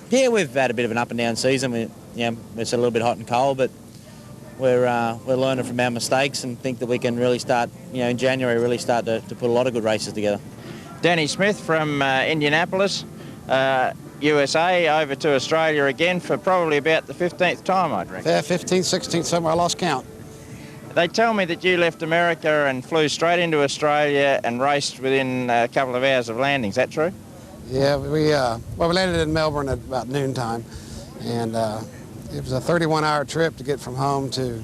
Yeah, we've had a bit of an up and down season. It's a little bit hot and cold, but we're learning from our mistakes and think that we can really start, in January, really start to put a lot of good races together. Danny Smith from Indianapolis, USA, over to Australia again for probably about the 15th time, I'd reckon. Yeah, 15th, 16th, somewhere, I lost count. They tell me that you left America and flew straight into Australia and raced within a couple of hours of landing. Is that true? Yeah, we landed in Melbourne at about noontime, and it was a 31-hour trip to get from home to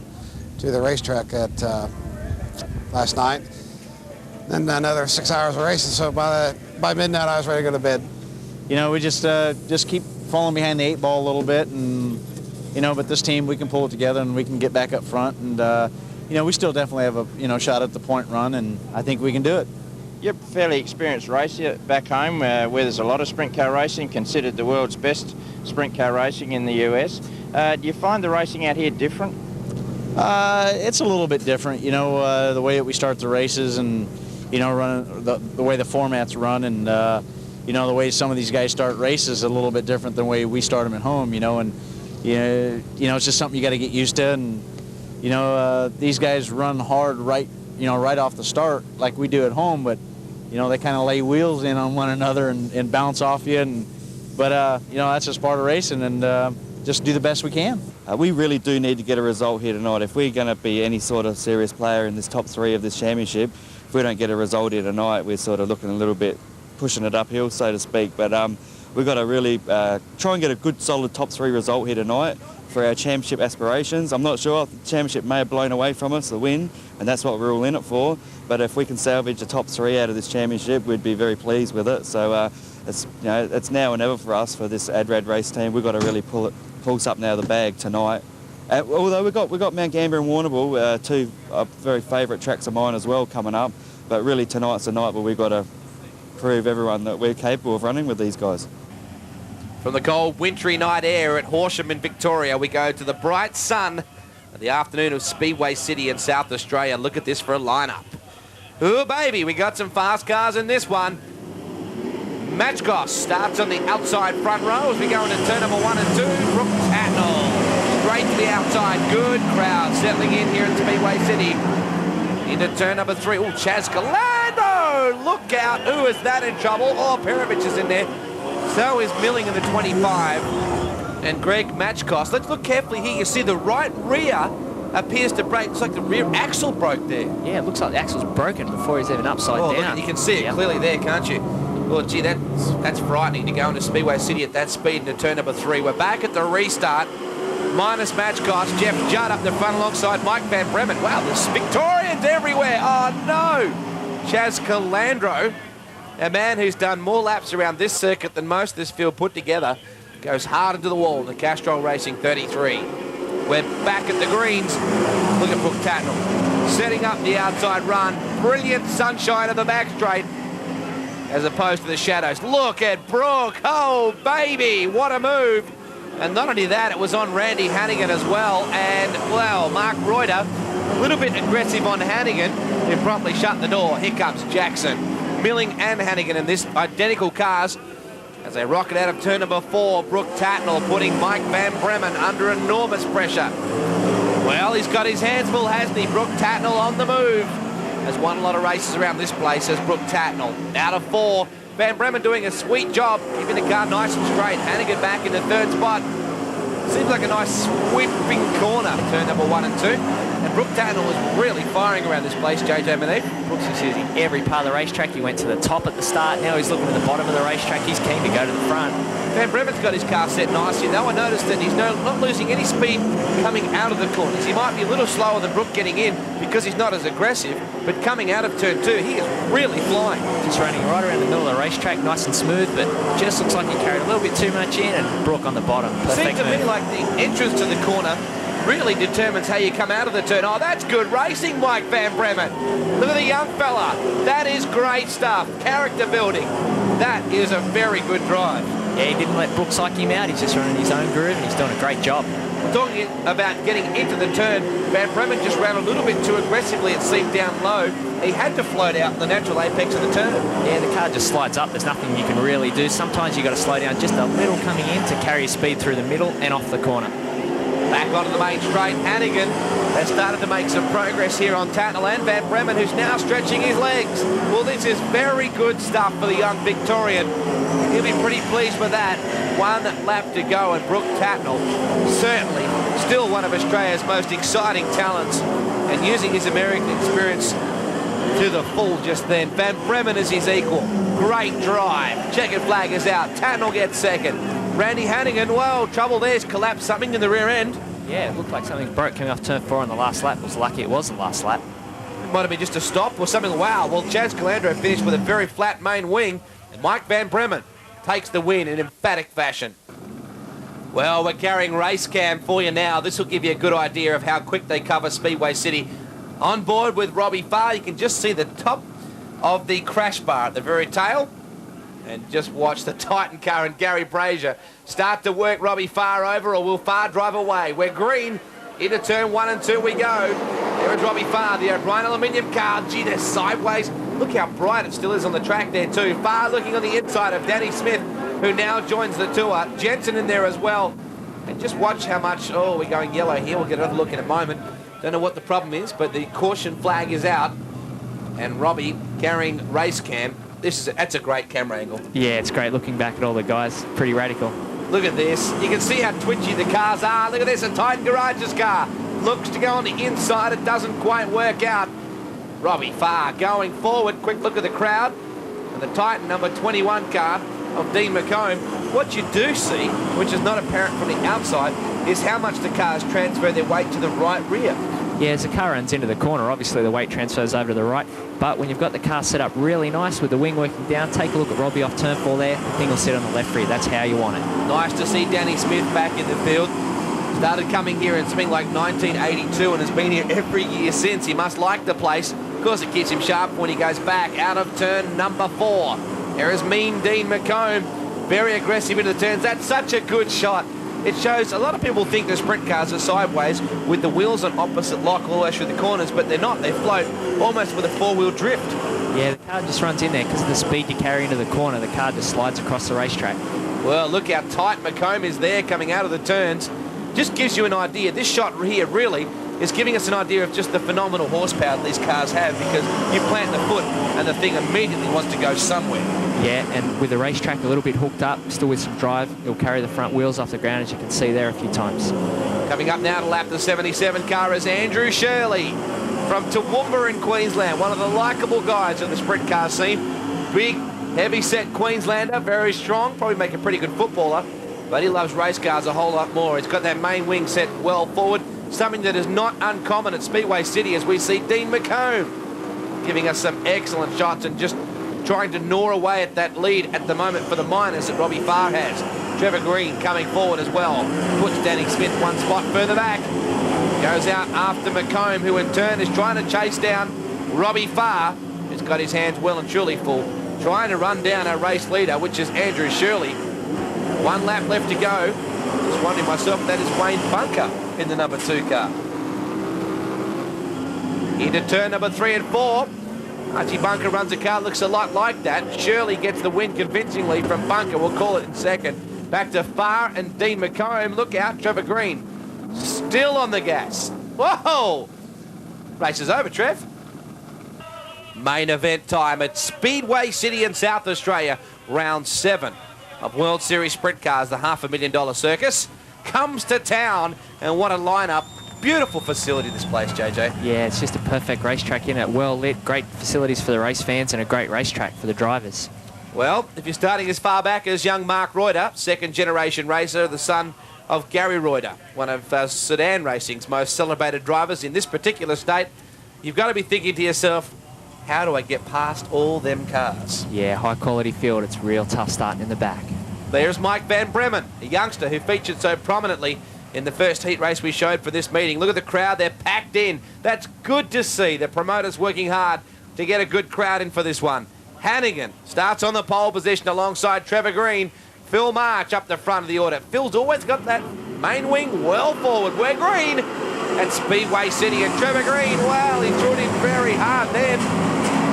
the racetrack at last night. Then another 6 hours of racing, so by midnight I was ready to go to bed. We just keep falling behind the 8 ball a little bit, and but this team, we can pull it together and we can get back up front, and we still definitely have a shot at the point run, and I think we can do it. You're a fairly experienced racer back home, where there's a lot of sprint car racing, considered the world's best sprint car racing in the US. Do you find the racing out here different? It's a little bit different, the way that we start the races, and running the way the format's run, and the way some of these guys start races a little bit different than the way we start them at home, and it's just something you got to get used to, and these guys run hard right off the start like we do at home, but they kind of lay wheels in on one another and bounce off you, but that's just part of racing, and just do the best we can. We really do need to get a result here tonight. If we're going to be any sort of serious player in this top 3 of this championship, if we don't get a result here tonight, we're sort of looking a little bit pushing it uphill, so to speak. But we've got to really try and get a good, solid top 3 result here tonight for our championship aspirations. I'm not sure if the championship may have blown away from us, the win, and that's what we're all in it for. But if we can salvage the top 3 out of this championship, we'd be very pleased with it. So it's now or never for us, for this Adelaide race team. We've got to really pull something out of the bag tonight. Although we've got Mount Gambier and Warrnambool, 2 very favourite tracks of mine as well coming up. But really tonight's the night where we've got to prove everyone that we're capable of running with these guys. From the cold, wintry night air at Horsham in Victoria, we go to the bright sun of the afternoon of Speedway City in South Australia. Look at this for a lineup. Oh, baby, we got some fast cars in this one. Matchcoss starts on the outside front row as we go into turn number 1 and 2. Brooke Tatnell straight to the outside. Good crowd settling in here at Speedway City. Into turn number 3. Oh, Chaz Galando! Look out. Who is that in trouble? Oh, Perovich is in there. So is Milling in the 25. And Greg Matchcoss. Let's look carefully here. You see the right rear appears to break. Looks like the rear axle broke there. Yeah, it looks like the axle's broken before he's even upside down. Look, you can see it clearly there, can't you? Well, gee, that's frightening to go into Speedway City at that speed into turn number 3. We're back at the restart. Minus Matchcoss. Jeff Judd up the front alongside Mike Van Bremen. Wow, there's Victorians everywhere. Oh, no. Chaz Calandro, a man who's done more laps around this circuit than most of this field put together, goes hard into the wall in the Castrol Racing 33. We're back at the greens. Look at Brooke Tatnell setting up the outside run. Brilliant sunshine of the back straight as opposed to the shadows. Look at Brooke. Oh, baby, what a move. And not only that, it was on Randy Hannagan as well. And, well, Mark Reuter, a little bit aggressive on Hannagan, who promptly shut the door. Here comes Jackson. Milling and Hannagan in this identical cars as they rocket out of turn number 4. Brooke Tatnell putting Mike Van Bremen under enormous pressure. Well, he's got his hands full, hasn't he? Brooke Tatnell on the move. Has won a lot of races around this place as Brooke Tatnell. Out of 4. Van Bremen doing a sweet job, keeping the car nice and straight. Hannagan back in the 3rd spot. Seems like a nice sweeping corner, turn number 1 and 2. And Brooke Tatnell was really firing around this place, JJ Maneve. Brooks is using every part of the racetrack. He went to the top at the start. Now he's looking at the bottom of the racetrack. He's keen to go to the front. Van Bremen's got his car set nicely. Now I noticed that he's not losing any speed coming out of the corners. He might be a little slower than Brooke getting in because he's not as aggressive, but coming out of turn 2, he is really flying. Just running right around the middle of the racetrack, nice and smooth, but just looks like he carried a little bit too much in, and Brooke on the bottom. Seems to me like the entrance to the corner really determines how you come out of the turn. Oh, that's good racing, Mike Van Bremen. Look at the young fella. That is great stuff. Character building. That is a very good drive. Yeah, he didn't let Brooke psych him out. He's just running his own groove, and he's doing a great job. Talking about getting into the turn, Van Bremen just ran a little bit too aggressively, it seemed, down low. He had to float out in the natural apex of the turn. Yeah, the car just slides up. There's nothing you can really do. Sometimes you've got to slow down just a little coming in to carry your speed through the middle and off the corner. Back onto the main straight, Hannagan has started to make some progress here on Tatnell, and Van Bremen, who's now stretching his legs. Well, this is very good stuff for the young Victorian. He'll be pretty pleased with that. 1 lap to go, and Brooke Tatnell, certainly still one of Australia's most exciting talents, and using his American experience to the full just then. Van Bremen is his equal. Great drive. Checkered flag is out. Tatnell gets second. Randy Hannagan, well, trouble there's collapsed something in the rear end. Yeah, it looked like something broke coming off turn 4 on the last lap. Was lucky it was the last lap. It might have been just a stop or something. Wow, well, Chaz Calandro finished with a very flat main wing, and Mike Van Bremen takes the win in emphatic fashion. Well, we're carrying race cam for you now. This will give you a good idea of how quick they cover Speedway City. On board with Robbie Farr, you can just see the top of the crash bar at the very tail. And just watch the Titan car and Gary Brazier start to work Robbie Farr over, or will Farr drive away? We're green. Into turn 1 and 2 we go. There is Robbie Farr, the O'Brien aluminium car. Gee, they're sideways. Look how bright it still is on the track there too. Farr looking on the inside of Danny Smith, who now joins the tour. Jensen in there as well. And just watch how much, oh, we're going yellow here. We'll get another look in a moment. Don't know what the problem is, but the caution flag is out. And Robbie carrying race cam. That's a great camera angle. Yeah, it's great looking back at all the guys. Pretty radical. Look at this. You can see how twitchy the cars are. Look at this, a Titan Garages car. Looks to go on the inside. It doesn't quite work out. Robbie Farr going forward. Quick look at the crowd. And the Titan number 21 car of Dean McComb. What you do see, which is not apparent from the outside, is how much the cars transfer their weight to the right rear. Yeah, as the car runs into the corner, obviously the weight transfers over to the right. But when you've got the car set up really nice with the wing working down, take a look at Robbie off turn 4 there. The thing will sit on the left rear. That's how you want it. Nice to see Danny Smith back in the field. Started coming here in something like 1982 and has been here every year since. He must like the place. Of course, it keeps him sharp when he goes back out of turn number 4. There is mean Dean McComb. Very aggressive into the turns. That's such a good shot. It shows a lot of people think the sprint cars are sideways with the wheels on opposite lock all the way through the corners, but they're not. They float almost with a 4-wheel drift. Yeah, the car just runs in there because of the speed you carry into the corner. The car just slides across the racetrack. Well, look how tight McComb is there coming out of the turns. Just gives you an idea. This shot here really is giving us an idea of just the phenomenal horsepower that these cars have, because you plant the foot and the thing immediately wants to go somewhere. Yeah, and with the racetrack a little bit hooked up, still with some drive, it'll carry the front wheels off the ground, as you can see there a few times. Coming up now to lap the 77 car is Andrew Shirley from Toowoomba in Queensland, one of the likeable guys in the sprint car scene. Big, heavy-set Queenslander, very strong, probably make a pretty good footballer, but he loves race cars a whole lot more. He's got that main wing set well forward, something that is not uncommon at Speedway City, as we see Dean McComb giving us some excellent shots and just trying to gnaw away at that lead at the moment for the minors that Robbie Farr has. Trevor Green coming forward as well. Puts Danny Smith one spot further back. Goes out after McComb, who in turn is trying to chase down Robbie Farr, who's got his hands well and truly full, trying to run down our race leader, which is Andrew Shirley. 1 lap left to go. Just wondering myself if that is Wayne Bunker in the number 2 car. Into turn number 3 and 4. Archie Bunker runs a car, looks a lot like that. Shirley gets the win convincingly from Bunker. We'll call it in second. Back to Farr and Dean McComb. Look out, Trevor Green. Still on the gas. Whoa! Race is over, Trev. Main event time at Speedway City in South Australia. Round 7 of World Series Sprint Cars, the $500,000 circus, comes to town. And what a lineup. Beautiful facility, this place, JJ. Yeah, it's just a perfect racetrack in it. Well lit, great facilities for the race fans, and a great racetrack for the drivers. Well, if you're starting as far back as young Mark Reuter, second-generation racer, the son of Gary Reuter, one of sedan racing's most celebrated drivers in this particular state, you've got to be thinking to yourself, how do I get past all them cars? Yeah, high-quality field. It's real tough starting in the back. There's Mike Van Bremen, a youngster who featured so prominently in the first heat race we showed for this meeting. Look at the crowd, they're packed in. That's good to see. The promoters working hard to get a good crowd in for this one. Hannagan starts on the pole position alongside Trevor Green. Phil March up the front of the order. Phil's always got that Main wing well forward. We're Green at Speedway City, and Trevor Green, well, he threw it in very hard then.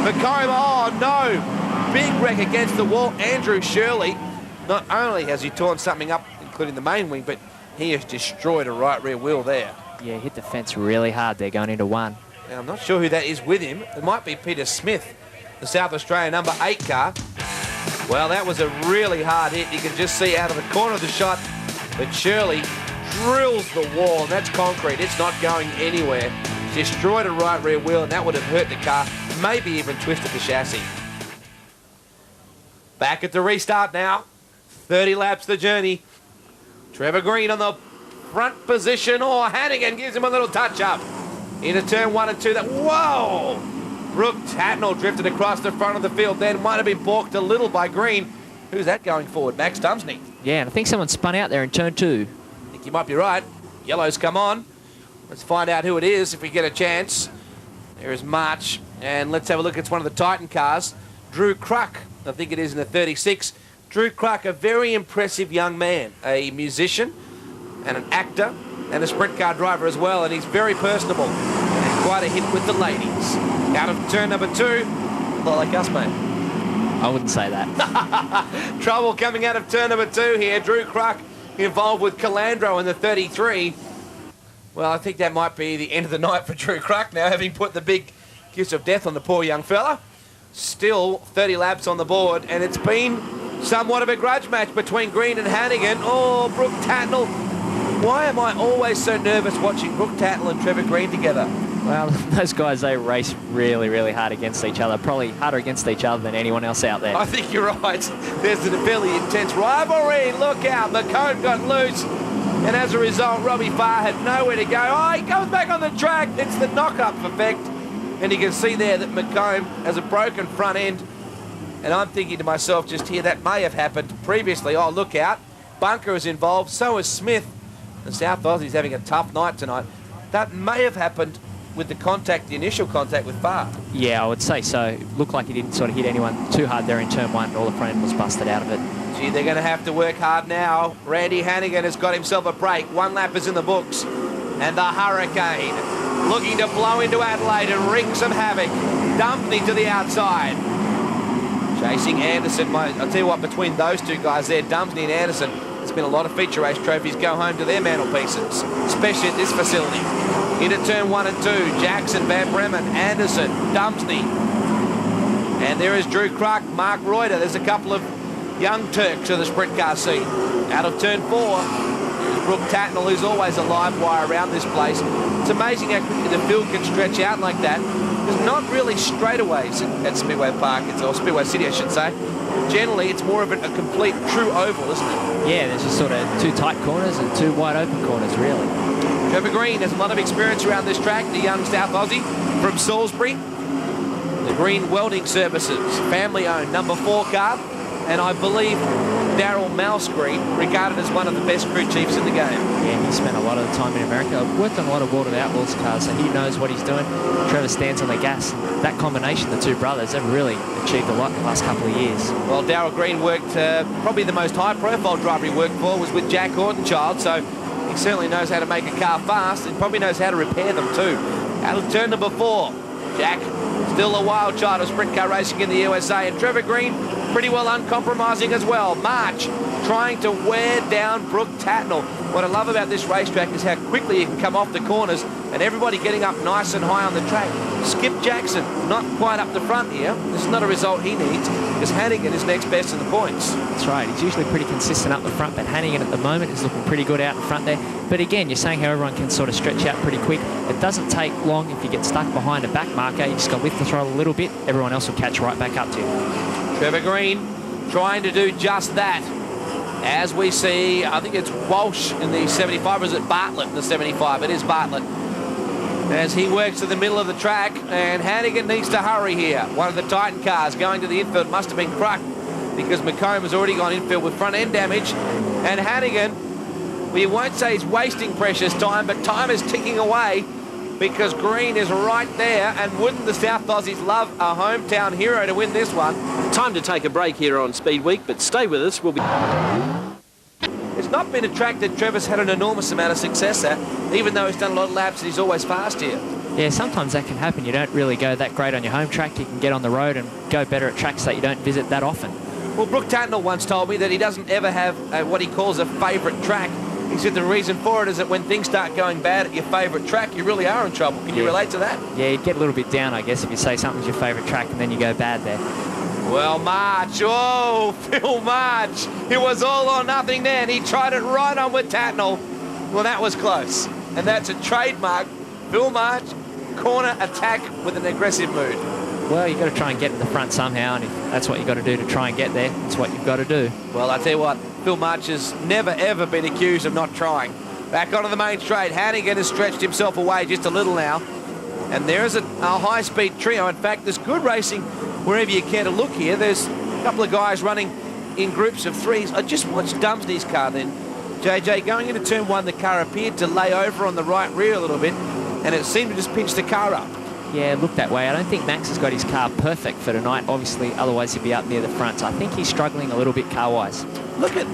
McComb, oh no, big wreck against the wall. Andrew Shirley, not only has he torn something up, including the main wing, but he has destroyed a right rear wheel there. Yeah, hit the fence really hard there going into one. Now, I'm not sure who that is with him. It might be Peter Smith, the South Australian number 8 car. Well, that was a really hard hit. You can just see out of the corner of the shot that Shirley drills the wall, and that's concrete. It's not going anywhere. Destroyed a right rear wheel, and that would have hurt the car, maybe even twisted the chassis. Back at the restart now. 30 laps the journey. Trevor Green on the front position. Oh, Hannagan gives him a little touch-up. Into turn 1 and 2. Whoa! Brooke Tatnell drifted across the front of the field then. Might have been balked a little by Green. Who's that going forward? Max Dumsney. Yeah, and I think someone spun out there in turn 2. I think you might be right. Yellow's come on. Let's find out who it is if we get a chance. There is March. And let's have a look. It's one of the Titan cars. Drew Cruck, I think it is in the 36. Drew Cruck, a very impressive young man. A musician and an actor and a sprint car driver as well. And he's very personable. And quite a hit with the ladies. Out of turn number 2. A lot like us, mate. I wouldn't say that. Trouble coming out of turn number 2 here. Drew Cruck involved with Calandro in the 33. Well, I think that might be the end of the night for Drew Cruck now, having put the big kiss of death on the poor young fella. Still 30 laps on the board, and it's been somewhat of a grudge match between Green and Hannagan. Oh, Brooke Tatnell. Why am I always so nervous watching Brooke Tatnell and Trevor Green together? Well, those guys, they race really, really hard against each other. Probably harder against each other than anyone else out there. I think you're right. There's a fairly intense rivalry. Look out. McComb got loose. And as a result, Robbie Farr had nowhere to go. Oh, he goes back on the track. It's the knock-up effect. And you can see there that McComb has a broken front end. And I'm thinking to myself just here, that may have happened previously. Oh, look out. Bunker is involved. So is Smith. The South Aussie's having a tough night tonight. That may have happened with the contact, the initial contact with Farr. Yeah, I would say so. It looked like he didn't sort of hit anyone too hard there in turn 1. All the front end was busted out of it. Gee, they're going to have to work hard now. Randy Hannagan has got himself a break. 1 lap is in the books. And the Hurricane looking to blow into Adelaide and wreak some havoc. Dumpney to the outside. Chasing Anderson. I'll tell you what, between those two guys there, Dumpney and Anderson, there's been a lot of feature race trophies go home to their mantelpieces, especially at this facility. Into turn 1 and 2, Jackson, Van Bremen, Anderson, Dumpney. And there is Drew Cruck, Mark Reuter. There's a couple of young Turks in the sprint car scene. Out of turn 4, there's Brooke Tatnell, who's always a live wire around this place. It's amazing how quickly the field can stretch out like that. There's not really straightaways at Speedway Park, or Speedway City, I should say. Generally, it's more of a complete true oval, isn't it? Yeah, there's just sort of 2 tight corners and 2 wide open corners, really. Trevor Green has a lot of experience around this track, the young South Aussie from Salisbury. The Green Welding Services, family-owned number 4 car, and I believe Darryl Mouse Green, regarded as one of the best crew chiefs in the game. Yeah, he spent a lot of the time in America. Worked on a lot of World of Outlaws cars, so he knows what he's doing. Trevor stands on the gas. That combination, the 2 brothers, have really achieved a lot in the last couple of years. Well, Darryl Green worked, probably the most high-profile driver he worked for was with Jack Hortonchild, so he certainly knows how to make a car fast and probably knows how to repair them too. Out of turn number 4, Jack, still a wild child of sprint car racing in the USA, and Trevor Green, pretty well uncompromising as well. March trying to wear down Brooke Tatnell. What I love about this racetrack is how quickly you can come off the corners and everybody getting up nice and high on the track. Skip Jackson, not quite up the front here. This is not a result he needs because Hannagan is next best in the points. That's right. He's usually pretty consistent up the front, but Hannagan at the moment is looking pretty good out in front there. But again, you're saying how everyone can sort of stretch out pretty quick. It doesn't take long if you get stuck behind a back marker. You just got to lift the throttle a little bit. Everyone else will catch right back up to you. Trevor Green trying to do just that. As we see, I think it's Walsh in the 75, or is it Bartlett in the 75? It is Bartlett. As he works to the middle of the track, and Hannagan needs to hurry here. One of the Titan cars going to the infield must have been Cruck because McComb has already gone infield with front end damage. And Hannagan, we won't say he's wasting precious time, but time is ticking away because Green is right there, and wouldn't the South Aussies love a hometown hero to win this one? Time to take a break here on Speedweek, but stay with us. We'll be... It's not been a track that Trevor's had an enormous amount of success at, even though he's done a lot of laps and he's always fast here. Yeah, sometimes that can happen. You don't really go that great on your home track. You can get on the road and go better at tracks that you don't visit that often. Well, Brooke Tatnell once told me that he doesn't ever have what he calls a favourite track. He said the reason for it is that when things start going bad at your favourite track, you really are in trouble. Can you relate to that? Yeah, you'd get a little bit down, I guess, if you say something's your favourite track and then you go bad there. Well, March, oh, Phil March, it was all or nothing then. He tried it right on with Tatnell. Well, that was close. And that's a trademark Phil March corner attack with an aggressive mood. Well, you've got to try and get in the front somehow, and if that's what you've got to do to try and get there, that's what you've got to do. Well, I tell you what, Phil March has never, ever been accused of not trying. Back onto the main straight, Hannagan has stretched himself away just a little now. And there is a high-speed trio. In fact, there's good racing wherever you care to look here. There's a couple of guys running in groups of threes. I just watched Dumsney's car then. JJ, going into turn one, the car appeared to lay over on the right rear a little bit, and it seemed to just pinch the car up. Yeah, it looked that way. I don't think Max has got his car perfect for tonight. Obviously, otherwise he'd be up near the front. So I think he's struggling a little bit car-wise. Look at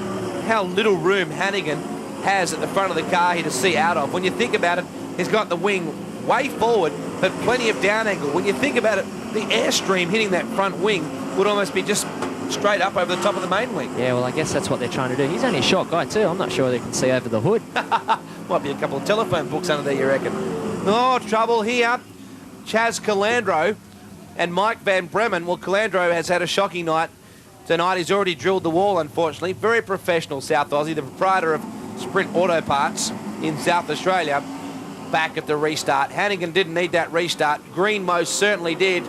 how little room Hannagan has at the front of the car here to see out of. When you think about it, he's got the wing way forward, but plenty of down angle. When you think about it, the airstream hitting that front wing would almost be just straight up over the top of the main wing. Yeah, well, I guess that's what they're trying to do. He's only a short guy, too. I'm not sure they can see over the hood. Might be a couple of telephone books under there, you reckon? Oh, trouble here. Chaz Calandro and Mike Van Bremen. Well, Calandro has had a shocking night tonight. He's already drilled the wall, unfortunately. Very professional South Aussie, the proprietor of Sprint Auto Parts in South Australia. Back at the restart. Hannagan didn't need that restart. Green most certainly did.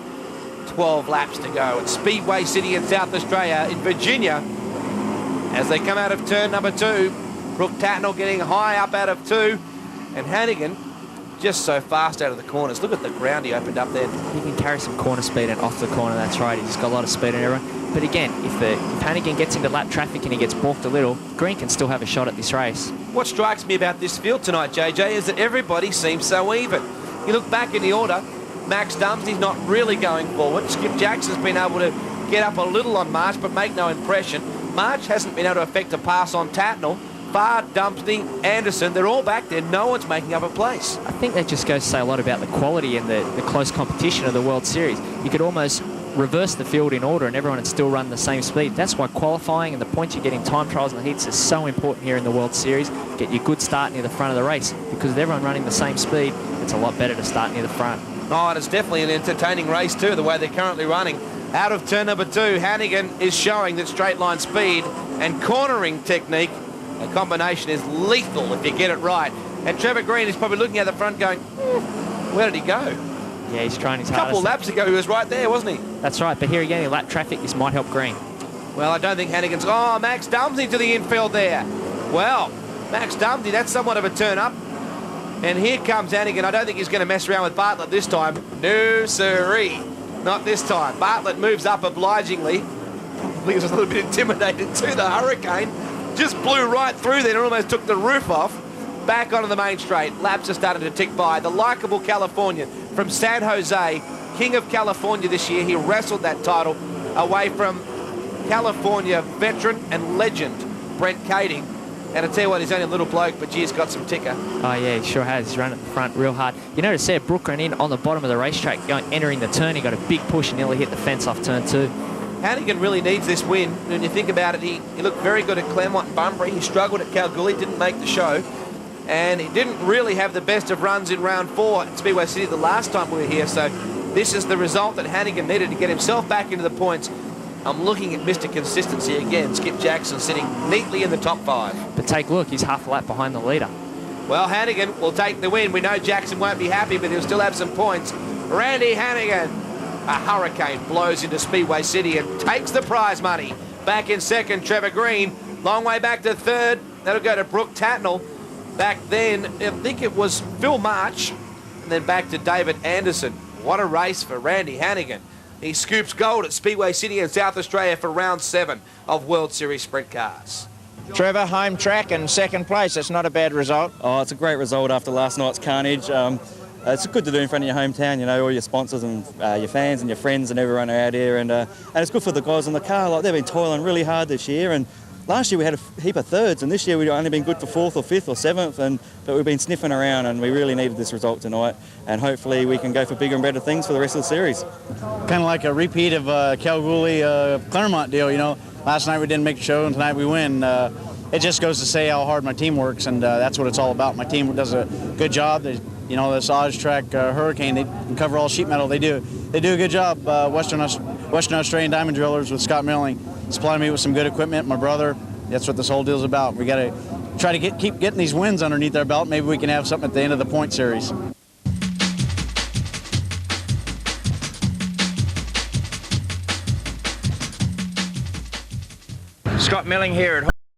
12 laps to go at Speedway City in South Australia in Virginia. As they come out of turn number 2, Brooke Tatnell getting high up out of 2, and Hannagan just so fast out of the corners. Look at the ground he opened up there. He can carry some corner speed and off the corner, that's right. He's got a lot of speed and everyone. But again, if Hannagan gets into lap traffic and he gets balked a little, Green can still have a shot at this race. What strikes me about this field tonight, JJ, is that everybody seems so even. You look back in the order, Max Dumsney's not really going forward. Skip Jackson's been able to get up a little on March, but make no impression. March hasn't been able to effect a pass on Tatnell. Farr, Dumsney, Anderson, they're all back there. No one's making up a place. I think that just goes to say a lot about the quality and the close competition of the World Series. You could almost reverse the field in order and everyone would still run the same speed. That's why qualifying and the points you get in time trials and heats is so important here in the World Series. Get your good start near the front of the race, because with everyone running the same speed, it's a lot better to start near the front. Oh, and it's definitely an entertaining race too, the way they're currently running. Out of turn number 2, Hannagan is showing that straight line speed and cornering technique, a combination, is lethal if you get it right. And Trevor Green is probably looking at the front going, where did he go? Yeah, he's trying his hardest. A couple of laps ago, he was right there, wasn't he? That's right, but here again, in lap traffic, this might help Green. Well, I don't think Hannagan's... Oh, Max Dumsney to the infield there. Well, Max Dumsney, that's somewhat of a turn up. And here comes Hannagan. I don't think he's going to mess around with Bartlett this time. No, siree. Not this time. Bartlett moves up obligingly. Probably was a little bit intimidated too. The Hurricane just blew right through there and almost took the roof off. Back onto the main straight. Laps are starting to tick by. The likeable Californian from San Jose, King of California this year. He wrestled that title away from California veteran and legend Brent Kading. And I tell you what, he's only a little bloke, but gee, he's got some ticker. Oh, yeah, he sure has. He's running at the front real hard. You notice there, Brooke ran in on the bottom of the racetrack, entering the turn. He got a big push and nearly hit the fence off turn 2. Hannagan really needs this win. When you think about it, he looked very good at Claremont and Bunbury. He struggled at Kalgoorlie, didn't make the show. And he didn't really have the best of runs in round 4 at Speedway City the last time we were here. So this is the result that Hannagan needed to get himself back into the points. I'm looking at Mr. Consistency again. Skip Jackson sitting neatly in the top 5. But take a look, he's half a lap behind the leader. Well, Hannagan will take the win. We know Jackson won't be happy, but he'll still have some points. Randy Hannagan, a Hurricane, blows into Speedway City and takes the prize money. Back in second, Trevor Green. Long way back to third. That'll go to Brooke Tatnell. Back then, I think it was Phil March, and then back to David Anderson. What a race for Randy Hannagan. He scoops gold at Speedway City in South Australia for round 7 of World Series Sprint Cars. Trevor, home track and second place. That's not a bad result. Oh, it's a great result after last night's carnage. It's good to do in front of your hometown, you know, all your sponsors and your fans and your friends and everyone are out here, and it's good for the guys in the car. Like, they've been toiling really hard this year, and last year we had a heap of thirds, and this year we've only been good for 4th or 5th or 7th, but we've been sniffing around, and we really needed this result tonight, and hopefully we can go for bigger and better things for the rest of the series. Kind of like a repeat of Kalgoorlie Claremont deal, you know. Last night we didn't make the show, and tonight we win. It just goes to say how hard my team works, and that's what it's all about. My team does a good job. They, you know, this Oz Track Hurricane, they can cover all sheet metal. They do a good job. Western Australian Diamond Drillers with Scott Milling supplying me with some good equipment. My brother, that's what this whole deal's about. We got to try to keep getting these wins underneath our belt. Maybe we can have something at the end of the point series. Scott Milling here at